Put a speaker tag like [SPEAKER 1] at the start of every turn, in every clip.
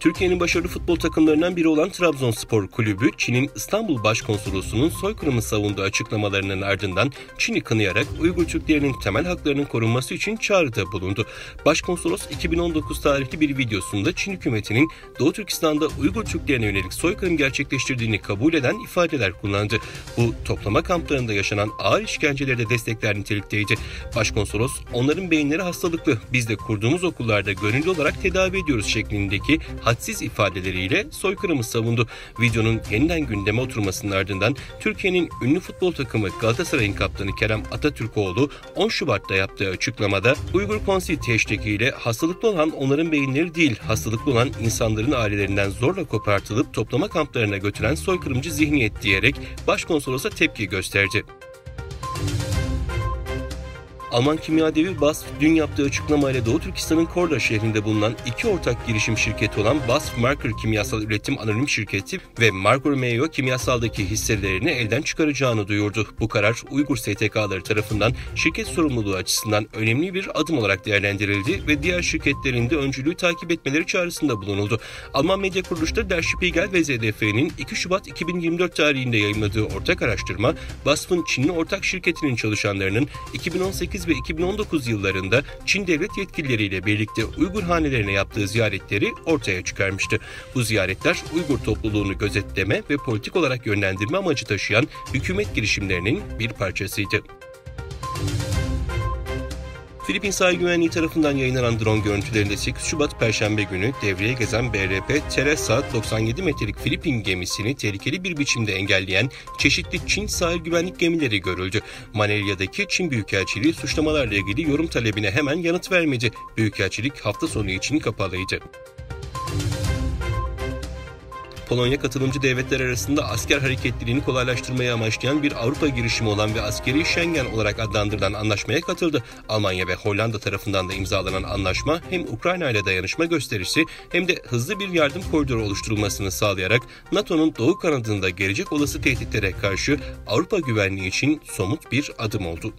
[SPEAKER 1] Türkiye'nin başarılı futbol takımlarından biri olan Trabzonspor Kulübü, Çin'in İstanbul Başkonsolosu'nun soykırımı savunduğu açıklamalarının ardından Çin'i kınayarak Uygur Türklerinin temel haklarının korunması için çağrıda bulundu. Başkonsolos 2019 tarihli bir videosunda Çin hükümetinin Doğu Türkistan'da Uygur Türklerine yönelik soykırım gerçekleştirdiğini kabul eden ifadeler kullandı. Bu toplama kamplarında yaşanan ağır işkenceleri de destekler nitelikteydi. Başkonsolos, onların beyinleri hastalıklı, biz de kurduğumuz okullarda gönüllü olarak tedavi ediyoruz şeklindeki hadsiz ifadeleriyle soykırımı savundu. Videonun yeniden gündeme oturmasının ardından Türkiye'nin ünlü futbol takımı Galatasaray'ın kaptanı Kerem Atatürkoğlu 10 Şubat'ta yaptığı açıklamada Uygur Conceit hashtag ile hastalıklı olan onların beyinleri değil, hastalıklı olan insanların ailelerinden zorla kopartılıp toplama kamplarına götüren soykırımcı zihniyet diyerek Başkonsolosa tepki gösterdi. Alman kimyadevi BASF dün yaptığı açıklamayla Doğu Türkistan'ın Korda şehrinde bulunan iki ortak girişim şirketi olan BASF Marker Kimyasal Üretim Anonim Şirketi ve Marker Meo Kimyasal'daki hisselerini elden çıkaracağını duyurdu. Bu karar Uygur STK'ları tarafından şirket sorumluluğu açısından önemli bir adım olarak değerlendirildi ve diğer şirketlerin de öncülüğü takip etmeleri çağrısında bulunuldu. Alman medya kuruluşları Der Spiegel ve ZDF'nin 2 Şubat 2024 tarihinde yayımladığı ortak araştırma, BASF'ın Çinli ortak şirketinin çalışanlarının 2018 ve 2019 yıllarında Çin devlet yetkilileriyle birlikte Uygur hanelerine yaptığı ziyaretleri ortaya çıkarmıştı. Bu ziyaretler Uygur topluluğunu gözetleme ve politik olarak yönlendirme amacı taşıyan hükümet girişimlerinin bir parçasıydı. Filipin Sahil Güvenliği tarafından yayınlanan drone görüntülerinde 8 Şubat Perşembe günü devreye gezen BRP Teresa 97 metrelik Filipin gemisini tehlikeli bir biçimde engelleyen çeşitli Çin sahil güvenlik gemileri görüldü. Malezya'daki Çin Büyükelçiliği suçlamalarla ilgili yorum talebine hemen yanıt vermedi. Büyükelçilik hafta sonu için kapalıydı. Polonya katılımcı devletler arasında asker hareketliliğini kolaylaştırmayı amaçlayan bir Avrupa girişimi olan ve askeri Schengen olarak adlandırılan anlaşmaya katıldı. Almanya ve Hollanda tarafından da imzalanan anlaşma hem Ukrayna ile dayanışma gösterisi hem de hızlı bir yardım koridoru oluşturulmasını sağlayarak NATO'nun doğu kanadında gelecek olası tehditlere karşı Avrupa güvenliği için somut bir adım oldu.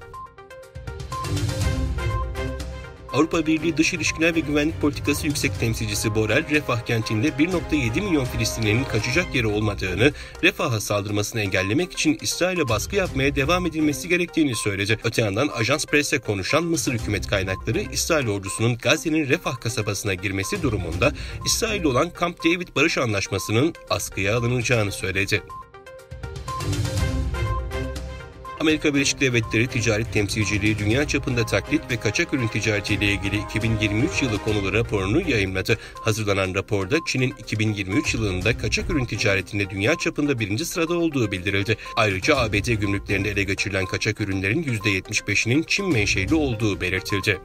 [SPEAKER 1] Avrupa Birliği Dış İlişkiler ve Güvenlik Politikası Yüksek Temsilcisi Borrell, Refah kentinde 1,7 milyon Filistinli'nin kaçacak yeri olmadığını, Refah'a saldırmasını engellemek için İsrail'e baskı yapmaya devam edilmesi gerektiğini söyledi. Öte yandan Ajans Press'e konuşan Mısır hükümet kaynakları, İsrail ordusunun Gazze'nin Refah kasabasına girmesi durumunda İsrail'le olan Camp David Barış Anlaşması'nın askıya alınacağını söyledi. Amerika Birleşik Devletleri Ticaret Temsilciliği dünya çapında taklit ve kaçak ürün ticaretiyle ilgili 2023 yılı konulu raporunu yayımladı. Hazırlanan raporda Çin'in 2023 yılında kaçak ürün ticaretinde dünya çapında 1. sırada olduğu bildirildi. Ayrıca ABD gümrüklerinde ele geçirilen kaçak ürünlerin %75'inin Çin menşeli olduğu belirtildi.